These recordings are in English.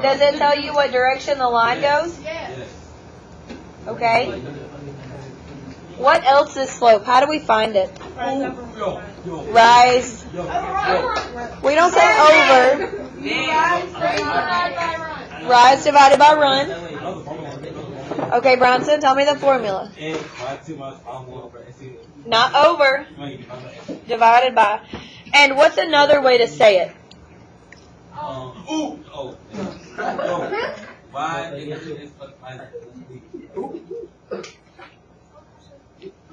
Does it tell you what direction the line goes? Yes. Okay. What else is slope? How do we find it? Rise. We don't say over. Rise divided by run. Okay, Bronson, tell me the formula. Not over. Divided by. And what's another way to say it?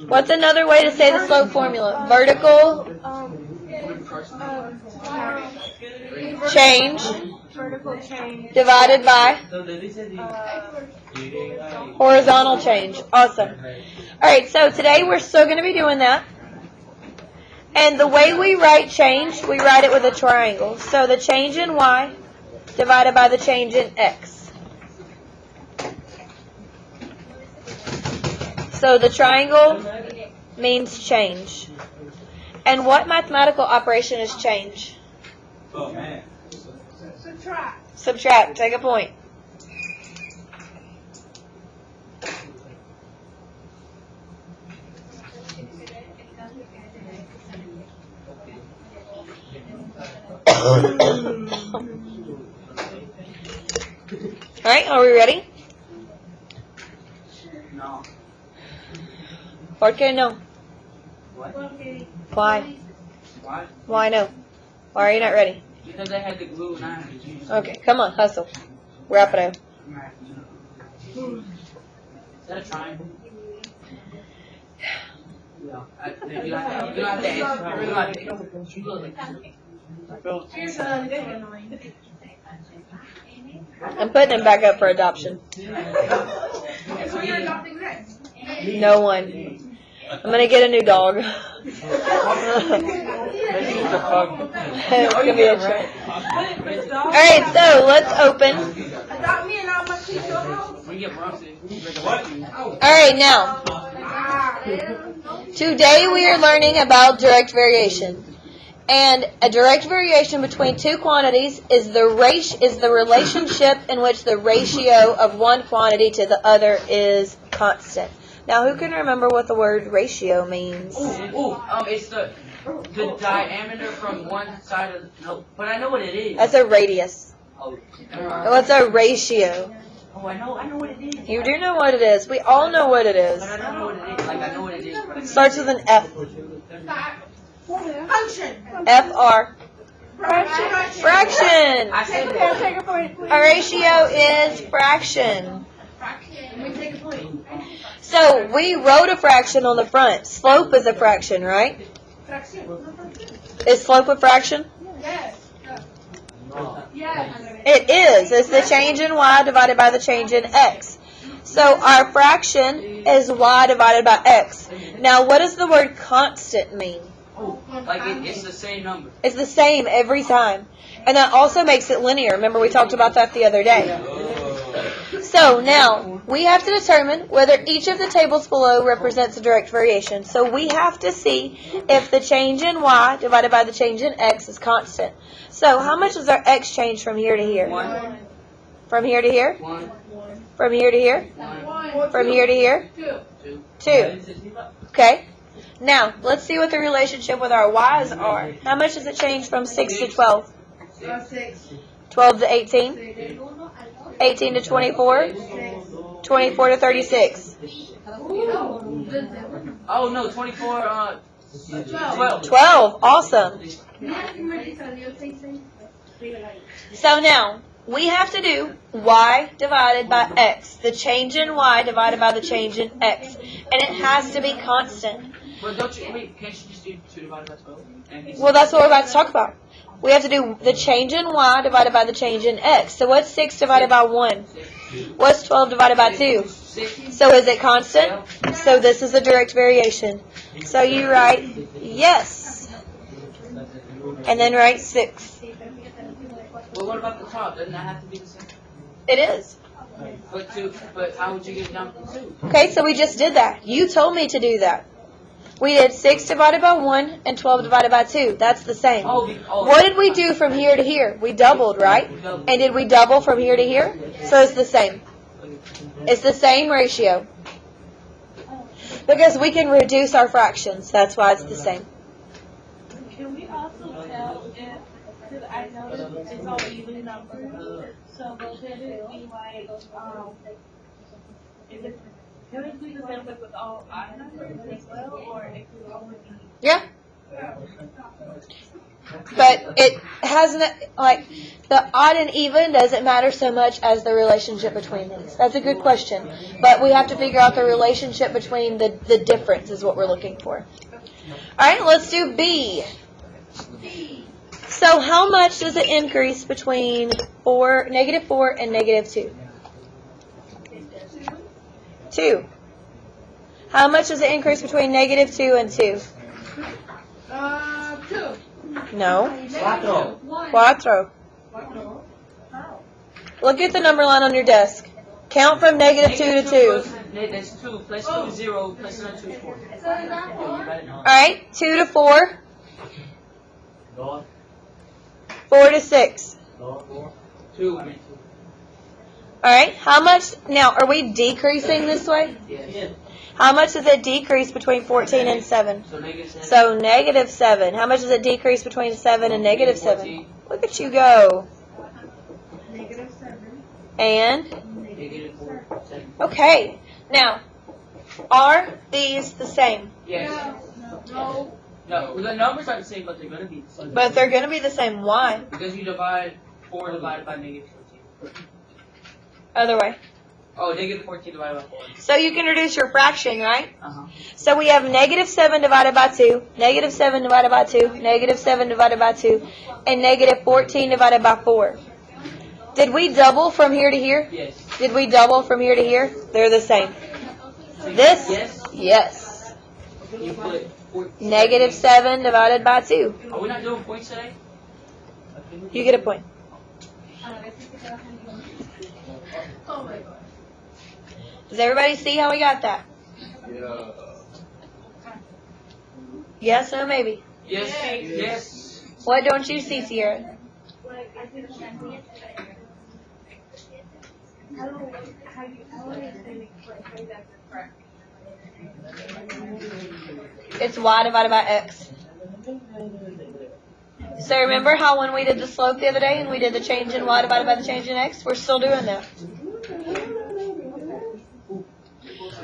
What's another way to say the slope formula? Vertical change divided by horizontal change. Awesome. All right, so today we're still going to be doing that. And the way we write change, we write it with a triangle. So the change in y divided by the change in x. So the triangle means change. And what mathematical operation is change? Subtract. Subtract. Take a point. Alright, are we ready? No. ¿Por qué no? What? Why? Why? Why no? Why are you not ready? Because I had the glue and I had to use it. Okay, come on, hustle. Wrap it up. Is that a triangle? No. You don't have to answer. You don't have to answer. You look like I'm putting him back up for adoption. And so you're adopting next. No one. I'm gonna get a new dog. It's gonna be a trip. Alright, so let's open. Adopt me and I'll teach your house. We get Bronson. Alright, now. Today we are learning about direct variation. And a direct variation between two quantities is the relationship in which the ratio of one quantity to the other is constant. Now, who can remember what the word ratio means? It's the diameter from one side of no, but I know what it is. That's a radius. What's a ratio? Oh, I know what it is. You do know what it is. We all know what it is. But I don't know what it is. Like I know what it is. But It starts with an F. Function. F-R. Fraction. Fraction. I said that. Take a point. A ratio is fraction. We take a point. So we wrote a fraction on the front. Slope is a fraction, right? Fraction. Is slope a fraction? Yes. Yes. It is. It's the change in y divided by the change in x. So our fraction is y divided by x. Now, what does the word constant mean? Like it's the same number. It's the same every time. And that also makes it linear. Remember, we talked about that the other day. So now, we have to determine whether each of the tables below represents a direct variation. So we have to see if the change in y divided by the change in x is constant. So how much is our x change from here to here? 1. From here to here? 1. From here to here? 1. From here to here? 2. 2. Okay. Now, let's see what the relationship with our y's are. How much does it change from 6 to 12? 6. 12 to 18? 18 to 24? 24 to 36? Oh no, 24. 12. 12. Awesome. So now, we have to do y divided by x. The change in y divided by the change in x. And it has to be constant. But don't you, wait, can't you just do 2 divided by 12? Well, that's what we're about to talk about. We have to do the change in y divided by the change in x. So what's 6 divided by 1? What's 12 divided by 2? 6. So is it constant? So this is a direct variation. So you write yes. And then write 6. Well, what about the top? Doesn't that have to be the same? It is. But how would you get down to 2? Okay, so we just did that. You told me to do that. We did 6 divided by 1 and 12 divided by 2. That's the same. What did we do from here to here? We doubled, right? And did we double from here to here? So it's the same. It's the same ratio. Because we can reduce our fractions. That's why it's the same. Can we also tell if, because I noticed it's all even numbers, so should it be like, is it, can it be the same with all odd numbers as well, or it could only be? Yeah. But it hasn't, like, the odd and even doesn't matter so much as the relationship between these. That's a good question. But we have to figure out the relationship between the difference is what we're looking for. Alright, let's do B. So how much does it increase between negative 4 and negative 2? 2. How much does it increase between negative 2 and 2? 2. No. Cuatro. 4. Look at the number line on your desk. Count from negative 2 to 2. That's 2 plus 2 is 0 plus another 2 is 4. Alright, 2 to 4. 4 to 6. 2. Alright, how much, now, are we decreasing this way? Yes. How much does it decrease between 14 and 7? So negative 7. So negative 7. How much does it decrease between 7 and negative 7? Look at you go. Negative 7. And? Negative 4. 7. Okay. Now, are these the same? Yes. No. No, the numbers aren't the same, but they're going to be the same. But they're going to be the same. Why? Because you divide 4 divided by negative 14. Other way. Oh, negative 14 divided by 4. So you can reduce your fraction, right? Uh-huh. So we have negative 7 divided by 2, negative 7 divided by 2, negative 7 divided by 2, and negative 14 divided by 4. Did we double from here to here? Yes. Did we double from here to here? They're the same. This? Yes. Yes. You put 14. Negative 7 divided by 2. Are we not doing points today? You get a point. Oh my god. Does everybody see how we got that? Yeah. Yes, no, maybe. Yes. Yes. What don't you see, Sierra? Like, I did how do I say that's correct? It's y divided by x. So remember how when we did the slope the other day and we did the change in y divided by the change in x? We're still doing that.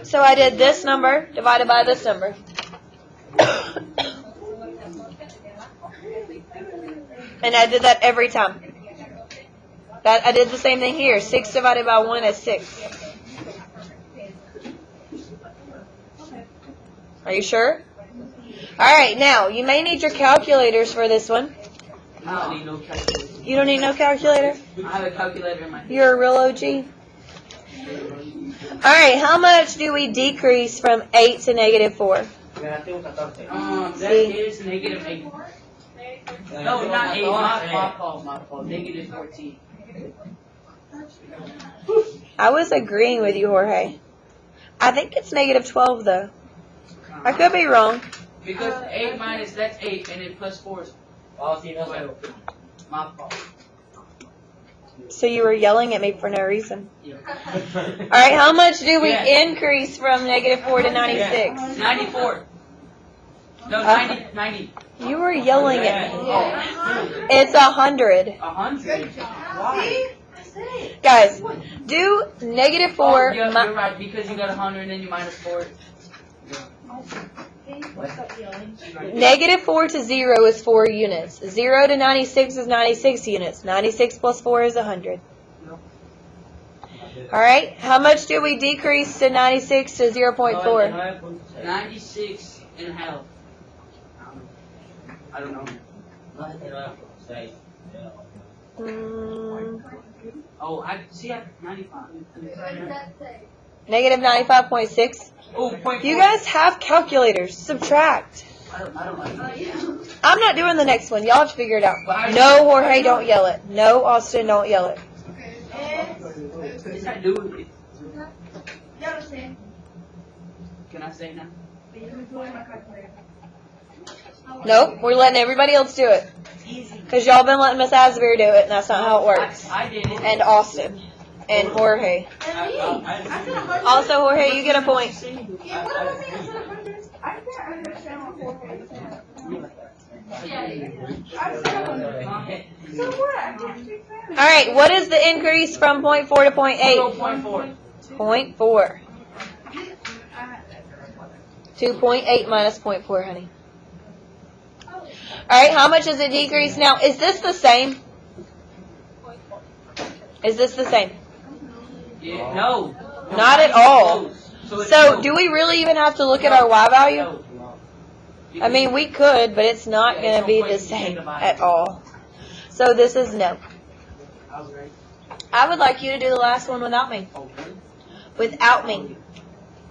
So I did this number divided by this number. And I did that every time. I did the same thing here. 6 divided by 1 is 6. Are you sure? Alright, now, you may need your calculators for this one. I don't need no calculator. You don't need no calculator? I have a calculator in my hand. You're a real OG? Alright, how much do we decrease from 8 to negative 4? That See? is negative 8. No, not 8. My fault. Negative 14. I was agreeing with you, Jorge. I think it's negative 12, though. I could be wrong. Because 8 minus, that's 8, and then plus 4 is 12. My fault. So you were yelling at me for no reason. Yeah. Alright, how much do we increase from negative 4 to 96? 94. No, 90. You were yelling at me. It's 100. 100. Why? Guys, do negative 4. You're right, because you got 100 and then you minus 4. Negative 4 to 0 is 4 units. 0 to 96 is 96 units. 96 plus 4 is 100. Alright, how much do we decrease to 96 to 0.4? 96 and a half. I don't know. Oh, I see. I 95. Negative 95.6. Oh, 0.4. You guys have calculators. Subtract. I don't know. I'm not doing the next one. Y'all have to figure it out. No, Jorge, don't yell it. No, Austin, don't yell it. It's not doing it. You understand? Can I say now? Nope, we're letting everybody else do it. Because y'all been letting Miss Asbury do it, and that's not how it works. I did it. And Austin. And Jorge. Also, Jorge, you get a point. Yeah, what am I saying? I said 100. I can't understand what 4 is. I said 100. So what? I can't speak Spanish. Alright, what is the increase from 0.4 to 0.8? 0.4. 0.4. 2.8 minus 0.4, honey. Alright, how much does it decrease now? Is this the same? Is this the same? Yeah, no. Not at all. So, it's So, no. do we really even have to look at our Y value? No. I mean, we could, but it's not Yeah, going it's to be no the point. You can't same divide at it. all. So, this is no. I was right. I would like you to do the last one without me. Oh, really? Without me.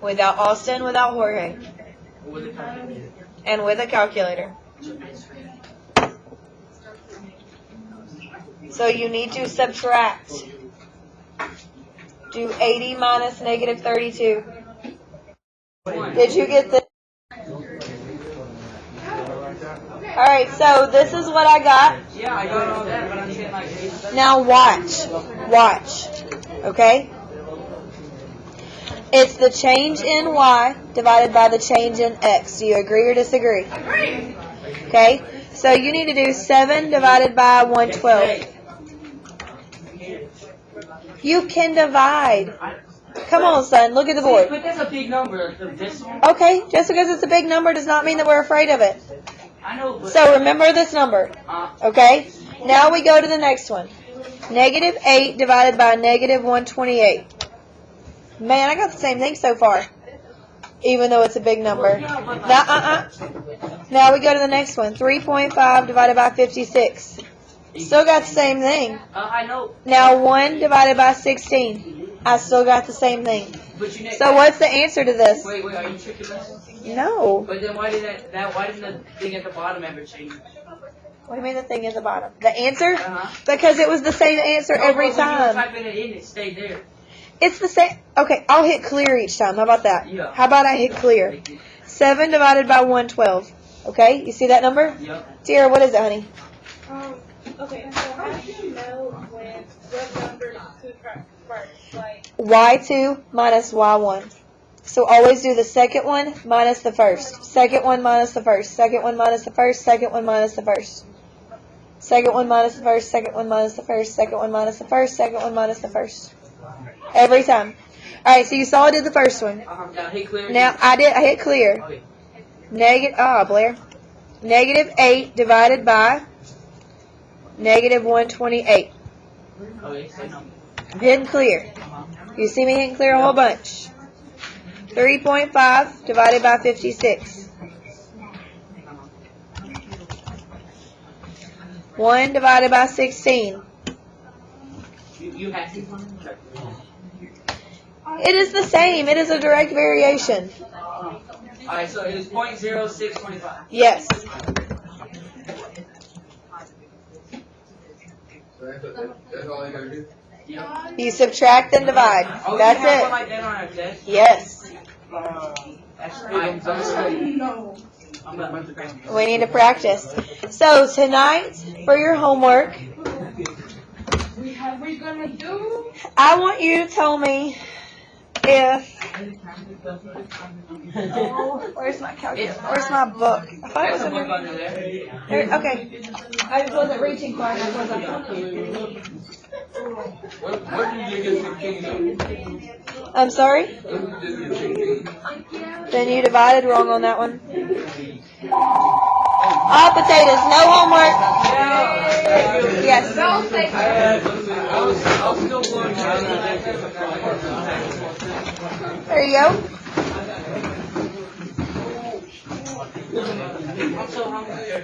Without Austin, without Jorge. With the calculator. And with a calculator. So you need to subtract. Do 80 minus negative 32. Did you get this? Alright, so this is what I got. Yeah, I got all that, but I'm saying like 8. Now watch. Watch. Okay? It's the change in y divided by the change in x. Do you agree or disagree? Agree. Okay? So you need to do 7 divided by 112. You can divide. Come on, son. Look at the board. But that's a big number. This one. Okay? Just because it's a big number does not mean that we're afraid of it. I know, but. So remember this number. Okay? Now we go to the next one. Negative 8 divided by negative 128. Man, I got the same thing so far. Even though it's a big number. Now we go to the next one. 3.5 divided by 56. Still got the same thing. I know. Now 1 divided by 16. I still got the same thing. But you So what's the answer to this? Wait, are you tricking us? No. But then why didn't why didn't the thing at the bottom ever change? What do you mean the thing at the bottom? The answer? Uh-huh. Because it was the same answer every When you were time. typing it in, it stayed there. It's the same. Okay, I'll hit clear each time. How about that? Yeah. How about I hit clear? 7 divided by 112. Okay, you see that number? Yep. Tierra, what is it, honey? Okay, so how do you know what number to subtract first? Like, Y2 minus Y1. So always do the second one minus the first. Second one minus the first. Second one minus the first. Second one minus the first. Second one minus the first. Second one minus the first. Second one minus the first. Second one minus the first. Every time. Alright, so you saw I did the first one. Now hit clear. Now I hit clear. Okay. Blair. Negative 8 divided by negative 128. Okay, say number. I'm hitting clear. You see me hitting clear a whole bunch. 3.5 divided by 56. 1 divided by 16. You have to. It is the same. It is a direct variation. Alright, so it is 0.0625. Yes. That's all I gotta do? Yep. You subtract and divide. Oh, That's you have one it. like that on our test? Yes. No. I'm about to grab We need to practice. So tonight, for your homework, Are we gonna do? I want you to tell me if... Where's my calculator? Where's my book? I thought it was There's a under... book under there. There, okay. I just wasn't reaching for it. I wasn't. What did you get 16 of? I'm sorry? What did you get 16? Then you divided wrong on that one. All potatoes. No homework. Yes. I was still going There you go. I'm so hungry.